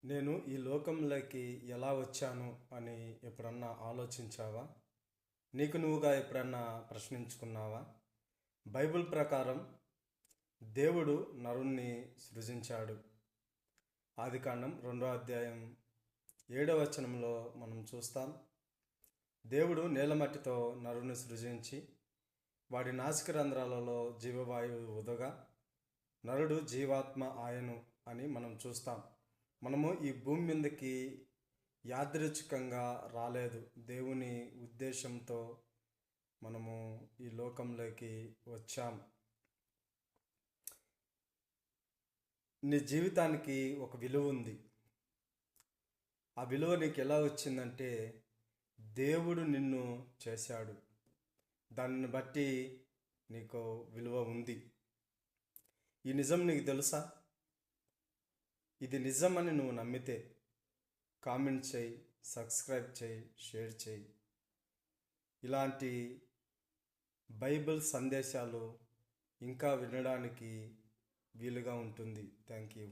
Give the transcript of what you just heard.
నేను ఈ లోకంలోకి ఎలా వచ్చాను అని ఎప్పుడన్నా ఆలోచించావా? నీకు నువ్వుగా ఎప్పుడన్నా ప్రశ్నించుకున్నావా? బైబిల్ ప్రకారం దేవుడు నరుణ్ణి సృజించాడు. ఆదికాండం 2వ అధ్యాయం 7వ వచనంలో మనం చూస్తాం. దేవుడు నేలమట్టితో నరుని సృజించి వాడి నాసిక రంధ్రాలలో జీవవాయువు ఉదగా నరుడు జీవాత్మ ఆయను అని మనం చూస్తాం. మనము ఈ భూమి మీదకి యాదృచ్ఛికంగా రాలేదు. దేవుని ఉద్దేశంతో మనము ఈ లోకంలోకి వచ్చాం. నీ జీవితానికి ఒక విలువ ఉంది. ఆ విలువ నీకు ఎలా వచ్చిందంటే దేవుడు నిన్ను చేశాడు. దానిని బట్టి నీకు విలువ ఉంది. ఈ నిజం నీకు తెలుసా? ఇది నిజమని నువ్వు నమ్మితే కామెంట్ చేయి, సబ్స్క్రైబ్ చేయి, షేర్ చేయి. ఇలాంటి బైబిల్ సందేశాలు ఇంకా వినడానికి వీలుగా ఉంటుంది. Thank you.